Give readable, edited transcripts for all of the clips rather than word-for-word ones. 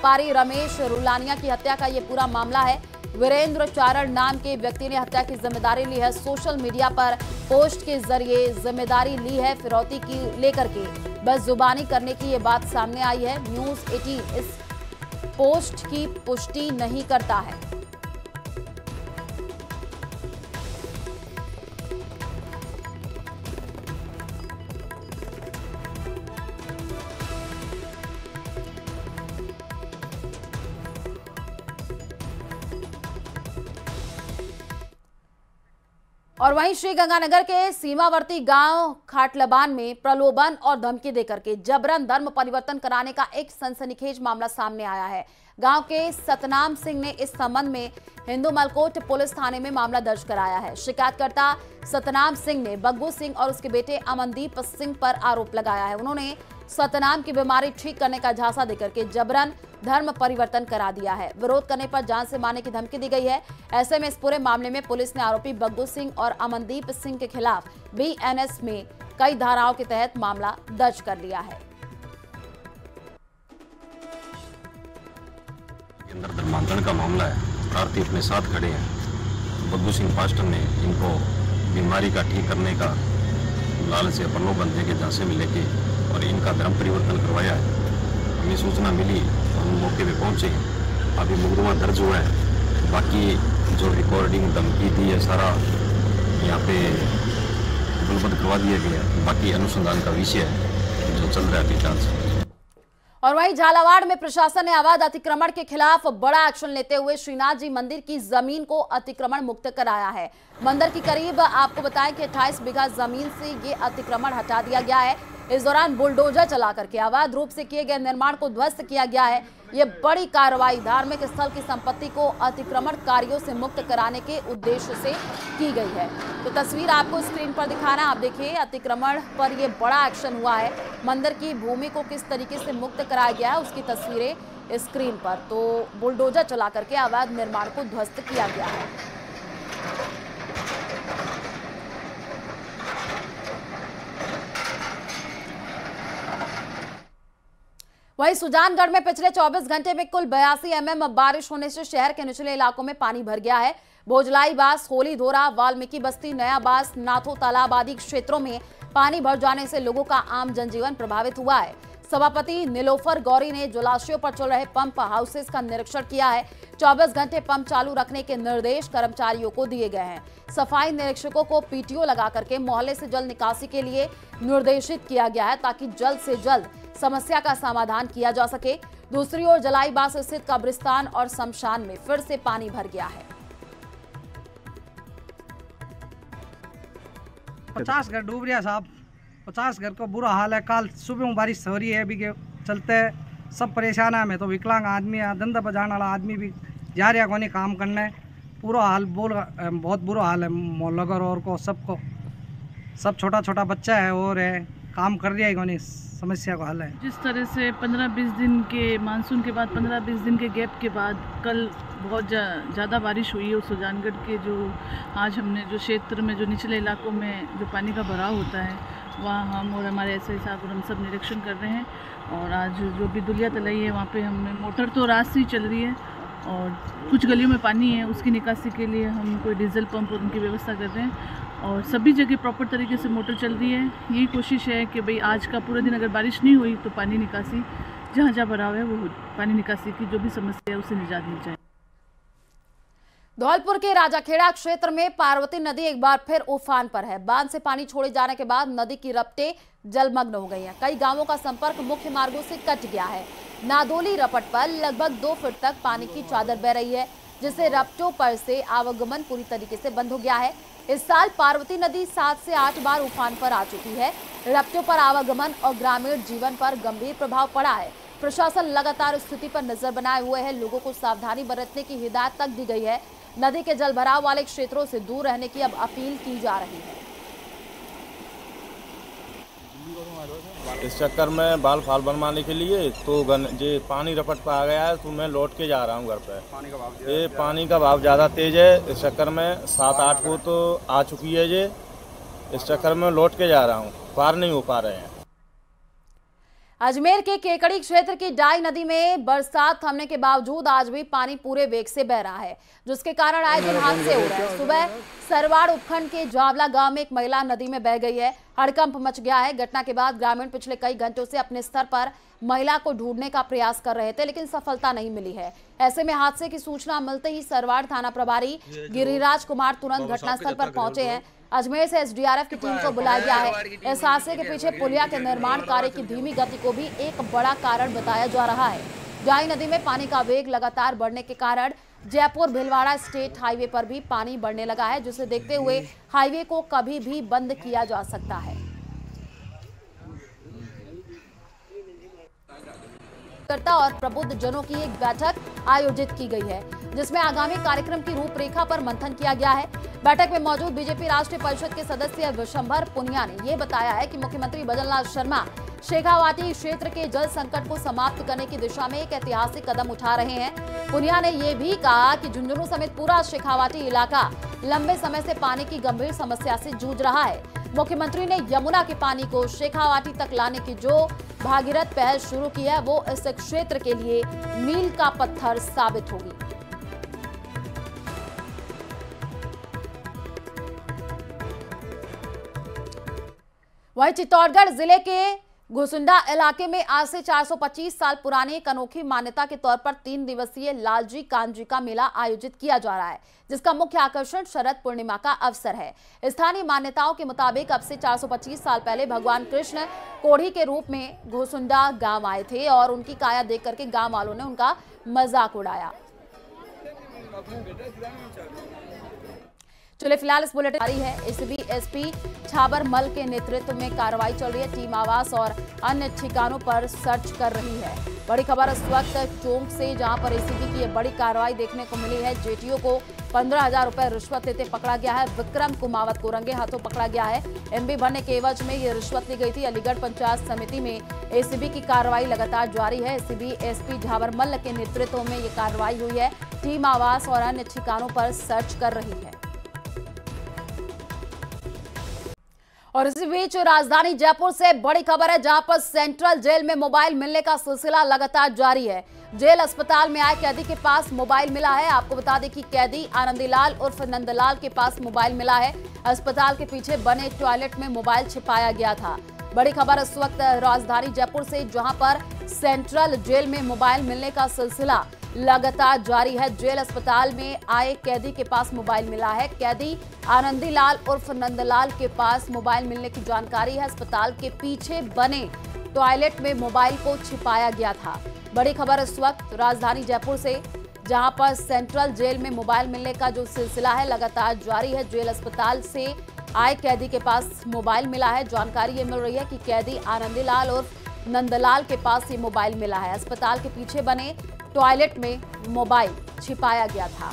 व्यापारी रमेश रुलानिया की हत्या का ये पूरा मामला है। वीरेंद्र चारण नाम के व्यक्ति ने हत्या की जिम्मेदारी ली है। सोशल मीडिया पर पोस्ट के जरिए जिम्मेदारी ली है। फिरौती की लेकर के बस जुबानी करने की ये बात सामने आई है। न्यूज 18 इस पोस्ट की पुष्टि नहीं करता है। और वहीं श्रीगंगानगर के सीमावर्ती गांव खाटलबान में प्रलोभन और धमकी देकर के जबरन धर्म परिवर्तन कराने का एक सनसनीखेज मामला सामने आया है। गांव के सतनाम सिंह ने इस संबंध में हिंदू मलकोट पुलिस थाने में मामला दर्ज कराया है। शिकायतकर्ता सतनाम सिंह ने बग्गू सिंह और उसके बेटे अमनदीप सिंह पर आरोप लगाया है। उन्होंने सतनाम की बीमारी ठीक करने का झांसा देकर के जबरन धर्म परिवर्तन करा दिया है। विरोध करने पर जान से मारने की धमकी दी गई है। ऐसे में इस पूरे मामले में पुलिस ने आरोपी बग्गू सिंह और अमनदीप सिंह के खिलाफ बीएनएस में कई धाराओं के तहत मामला दर्ज कर लिया है। अंदर धर्मांतरण का मामला है। प्रार्थी अपने साथ खड़े हैं। बग्गू सिंह पास्टर ने इनको बीमारी का ठीक करने का लालच से प्रलोभन दे के झांसे में लेके और इनका धर्म परिवर्तन करवाया है। हमें सूचना मिली तो हम मौके पे पहुंचे। अभी मुकदमा दर्ज हुआ है। बाकी जो रिकॉर्डिंग धमकी दी है सारा यहाँ पे गुलबंद करवा दिया गया है। बाकी अनुसंधान का विषय है जो चल रहा है अभी जांच। और वहीं झालावाड़ में प्रशासन ने अवैध अतिक्रमण के खिलाफ बड़ा एक्शन लेते हुए श्रीनाथ जी मंदिर की जमीन को अतिक्रमण मुक्त कराया है। मंदिर की करीब आपको बताएं कि 28 बीघा जमीन से ये अतिक्रमण हटा दिया गया है। इस दौरान बुलडोजर चला करके अवैध रूप से किए गए निर्माण को ध्वस्त किया गया है। ये बड़ी कार्रवाई धार्मिक स्थल की संपत्ति को अतिक्रमणकारियों से मुक्त कराने के उद्देश्य से की गई है। तो तस्वीर आपको स्क्रीन पर दिखाना, आप देखिए अतिक्रमण पर ये बड़ा एक्शन हुआ है। मंदिर की भूमि को किस तरीके से मुक्त कराया गया है उसकी तस्वीरें स्क्रीन पर। तो बुलडोजर चला करके अवैध निर्माण को ध्वस्त किया गया है। वहीं सुजानगढ़ में पिछले 24 घंटे में कुल 82 mm बारिश होने से शहर के निचले इलाकों में पानी भर गया है। भोजलाई बास, होली धोरा, वाल्मीकि बस्ती, नया बास, नाथो तालाब आदि क्षेत्रों में पानी भर जाने से लोगों का आम जनजीवन प्रभावित हुआ है। सभापति नीलोफर गौरी ने जलाशयों पर चल रहे पंप हाउसेस का निरीक्षण किया है। 24 घंटे पंप चालू रखने के निर्देश कर्मचारियों को दिए गए हैं। सफाई निरीक्षकों को पीटीओ लगा करके मोहल्ले से जल निकासी के लिए निर्देशित किया गया है ताकि जल्द से जल्द समस्या का समाधान किया जा सके। दूसरी ओर जलाईबास स्थित कब्रिस्तान और शमशान में फिर से पानी भर गया है। 50 घर डूब रहा साहब। 50 घर का बुरा हाल है। कल सुबह में बारिश हो रही है, अभी के चलते सब परेशान है। मैं तो विकलांग आदमी है, धंधा बजाने वाला आदमी भी जा रहा कोनी काम करने। पूरा हाल बहुत बुरा हाल है मोहल्ला और को सबको। सब छोटा छोटा बच्चा है और है काम कर रही है कोनी, समस्या का हल है। जिस तरह से 15-20 दिन के मानसून के बाद 15-20 दिन के गैप के बाद कल बहुत ज़्यादा बारिश हुई है। उस सुजानगढ़ के जो आज हमने जो क्षेत्र में जो निचले इलाकों में जो पानी का भराव होता है वहाँ हम और हमारे एसआई साहब और हम सब निरीक्षण कर रहे हैं। और आज जो भी दुलिया तलाई है वहाँ पे हमने मोटर तो रात से ही चल रही है और कुछ गलियों में पानी है, उसकी निकासी के लिए हम कोई डीजल पंप और उनकी व्यवस्था कर रहे हैं और सभी जगह प्रॉपर तरीके से मोटर चल रही है। यही कोशिश है कि भाई आज का पूरा दिन अगर बारिश नहीं हुई तो पानी निकासी जहाँ जहाँ भराव है वो पानी निकासी की जो भी समस्या है उससे निजात मिल जाए। धौलपुर के राजाखेड़ा क्षेत्र में पार्वती नदी एक बार फिर उफान पर है। बांध से पानी छोड़े जाने के बाद नदी की रपटें जलमग्न हो गई हैं। कई गांवों का संपर्क मुख्य मार्गों से कट गया है। नादोली रपट पर लगभग 2 फीट तक पानी की चादर बह रही है, जिससे रपटों पर से आवागमन पूरी तरीके से बंद हो गया है। इस साल पार्वती नदी 7 से 8 बार उफान पर आ चुकी है। रपटों पर आवागमन और ग्रामीण जीवन पर गंभीर प्रभाव पड़ा है। प्रशासन लगातार स्थिति पर नजर बनाए हुए है। लोगों को सावधानी बरतने की हिदायत तक दी गई है। नदी के जल भराव वाले क्षेत्रों से दूर रहने की अब अपील की जा रही है। इस चक्कर में बाल फाल बनवाने के लिए तो ये पानी रपट पर आ गया है तो मैं लौट के जा रहा हूँ घर पे। ये पानी का भाव ज़्यादा तेज है। इस चक्कर में 7-8 फुट तो आ चुकी है। ये इस चक्कर में लौट के जा रहा हूँ, पार नहीं हो पा रहे हैं। अजमेर के केकड़ी क्षेत्र की डाई नदी में बरसात थमने के बावजूद आज भी पानी पूरे वेग से बह रहा है, जिसके कारण आए दिन हादसे हो रहे हैं। सुबह सरवाड़ उपखंड के जावला गांव में एक महिला नदी में बह गई है। हड़कंप मच गया है। घटना के बाद ग्रामीण पिछले कई घंटों से अपने स्तर पर महिला को ढूंढने का प्रयास कर रहे थे, लेकिन सफलता नहीं मिली है। ऐसे में हादसे की सूचना मिलते ही सरवाड़ थाना प्रभारी गिरिराज कुमार तुरंत घटनास्थल पर पहुंचे हैं। अजमेर से एसडीआरएफ की टीम को बुलाया गया है। इस हादसे के पीछे पुलिया के निर्माण कार्य की धीमी गति को भी एक बड़ा कारण बताया जा रहा है। डाई नदी में पानी का वेग लगातार बढ़ने के कारण जयपुर भीलवाड़ा स्टेट हाईवे पर भी पानी बढ़ने लगा है, जिसे देखते हुए हाईवे को कभी भी बंद किया जा सकता है। और प्रबुद्ध जनों की एक बैठक आयोजित की गई है, जिसमें आगामी कार्यक्रम की रूपरेखा पर मंथन किया गया है। बैठक में मौजूद बीजेपी राष्ट्रीय परिषद के सदस्य विशंभर पुनिया ने यह बताया है कि मुख्यमंत्री भजनलाल शर्मा शेखावाटी क्षेत्र के जल संकट को समाप्त करने की दिशा में एक ऐतिहासिक कदम उठा रहे हैं। पुनिया ने यह भी कहा कि झुंझुनू समेत पूरा शेखावाटी इलाका लंबे समय से पानी की गंभीर समस्या से जूझ रहा है। मुख्यमंत्री ने यमुना के पानी को शेखावाटी तक लाने की जो भागीरथ पहल शुरू की है, वो इस क्षेत्र के लिए मील का पत्थर साबित होगी। वहीं चित्तौड़गढ़ जिले के घुसुंडा इलाके में आज से 425 साल पुरानी एक अनोखी मान्यता के तौर पर 3 दिवसीय लालजी कांजी का मेला आयोजित किया जा रहा है, जिसका मुख्य आकर्षण शरद पूर्णिमा का अवसर है। स्थानीय मान्यताओं के मुताबिक अब से 425 साल पहले भगवान कृष्ण कोढ़ी के रूप में घुसुंडा गांव आए थे और उनकी काया देख करके गांव वालों ने उनका मजाक उड़ाया। चलिए फिलहाल इस बुलेटिन जारी है। एसीबी एसपी छाबर मल के नेतृत्व में कार्रवाई चल रही है। टीम आवास और अन्य ठिकानों पर सर्च कर रही है। बड़ी खबर इस वक्त चौंक से, जहां पर एसीबी की यह बड़ी कार्रवाई देखने को मिली है। जेटीओ को 15,000 रुपए रिश्वत लेते पकड़ा गया है। विक्रम कुमावत को रंगे हाथों पकड़ा गया है। एमबी भरने के एवज में ये रिश्वत ली गई थी। अलीगढ़ पंचायत समिति में एसीबी की कार्रवाई लगातार जारी है। एसीबी एसपी झाबरमल के नेतृत्व में ये कार्रवाई हुई है। टीम आवास और अन्य ठिकानों पर सर्च कर रही है। और इसी बीच राजधानी जयपुर से बड़ी खबर है, जहां पर सेंट्रल जेल में मोबाइल मिलने का सिलसिला लगातार जारी है। जेल अस्पताल में आए कैदी के पास मोबाइल मिला है। आपको बता दें कि कैदी आनंदीलाल उर्फ नंदलाल के पास मोबाइल मिला है। अस्पताल के पीछे बने टॉयलेट में मोबाइल छिपाया गया था। बड़ी खबर इस वक्त राजधानी जयपुर से, जहां पर सेंट्रल जेल में मोबाइल मिलने का सिलसिला लगातार जारी है। जेल अस्पताल में आए कैदी के पास मोबाइल मिला है। कैदी आनंदीलाल उर्फ नंदलाल के पास मोबाइल मिलने की जानकारी है। अस्पताल के पीछे बने टॉयलेट में मोबाइल को छिपाया गया था। बड़ी खबर इस वक्त राजधानी जयपुर से, जहां पर सेंट्रल जेल में मोबाइल मिलने का जो सिलसिला है लगातार जारी है। जेल अस्पताल से आए कैदी के पास मोबाइल मिला है। जानकारी ये मिल रही है कि कैदी आनंदीलाल उर्फ नंदलाल के पास ये मोबाइल मिला है। अस्पताल के पीछे बने टॉयलेट में मोबाइल छिपाया गया था।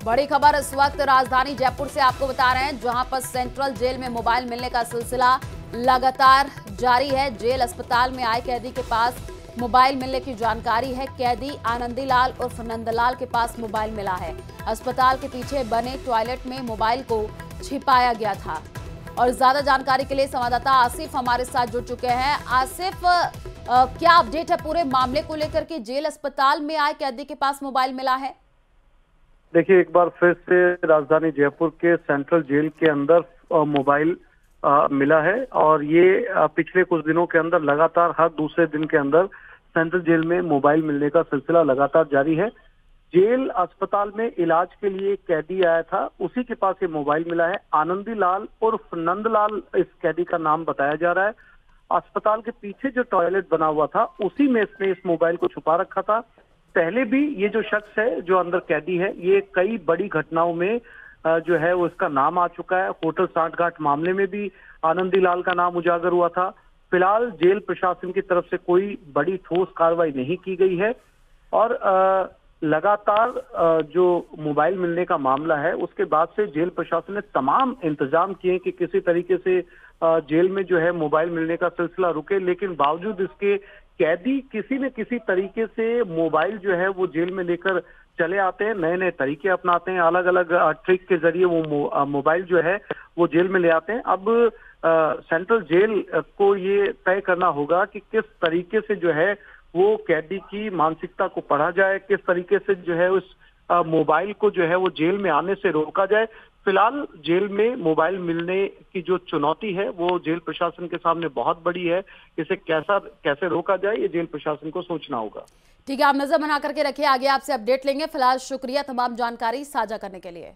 बड़ी खबर इस वक्त राजधानी जयपुर से आपको बता रहे हैं, जहां पर सेंट्रल जेल में मोबाइल मिलने का सिलसिला लगातार जारी है। जेल अस्पताल में आए कैदी के पास मोबाइल मिलने की जानकारी है। कैदी आनंदीलाल उर्फ नंदलाल के पास मोबाइल मिला है। अस्पताल के पीछे बने टॉयलेट में मोबाइल को छिपाया गया था। और ज्यादा जानकारी के लिए संवाददाता आसिफ हमारे साथ जुड़ चुके हैं। आसिफ, क्या अपडेट है पूरे मामले को लेकर के? जेल अस्पताल में आए कैदी के पास मोबाइल मिला है। देखिए, एक बार फिर से राजधानी जयपुर के सेंट्रल जेल के अंदर मोबाइल मिला है और ये पिछले कुछ दिनों के अंदर लगातार हर दूसरे दिन के अंदर सेंट्रल जेल में मोबाइल मिलने का सिलसिला लगातार जारी है। जेल अस्पताल में इलाज के लिए एक कैदी आया था, उसी के पास ये मोबाइल मिला है। आनंदीलाल उर्फ नंदलाल इस कैदी का नाम बताया जा रहा है। अस्पताल के पीछे जो टॉयलेट बना हुआ था, उसी में इसने इस मोबाइल को छुपा रखा था। पहले भी ये जो शख्स है, जो अंदर कैदी है, ये कई बड़ी घटनाओं में जो है वो इसका नाम आ चुका है। होटल सांठगांठ मामले में भी आनंदीलाल का नाम उजागर हुआ था। फिलहाल जेल प्रशासन की तरफ से कोई बड़ी ठोस कार्रवाई नहीं की गई है और लगातार जो मोबाइल मिलने का मामला है, उसके बाद से जेल प्रशासन ने तमाम इंतजाम किए कि किसी तरीके से जेल में जो है मोबाइल मिलने का सिलसिला रुके, लेकिन बावजूद इसके कैदी किसी न किसी तरीके से मोबाइल जो है वो जेल में लेकर चले आते हैं, नए नए तरीके अपनाते हैं, अलग अलग ट्रिक के जरिए वो मोबाइल जो है वो जेल में ले आते हैं। अब सेंट्रल जेल को ये तय करना होगा कि किस तरीके से जो है वो कैदी की मानसिकता को पढ़ा जाए, किस तरीके से जो है उस मोबाइल को जो है वो जेल में आने से रोका जाए। फिलहाल जेल में मोबाइल मिलने की जो चुनौती है वो जेल प्रशासन के सामने बहुत बड़ी है। इसे कैसे रोका जाए ये जेल प्रशासन को सोचना होगा। ठीक है, आप नजर बना करके रखिए, आगे आपसे अपडेट लेंगे। फिलहाल शुक्रिया तमाम जानकारी साझा करने के लिए।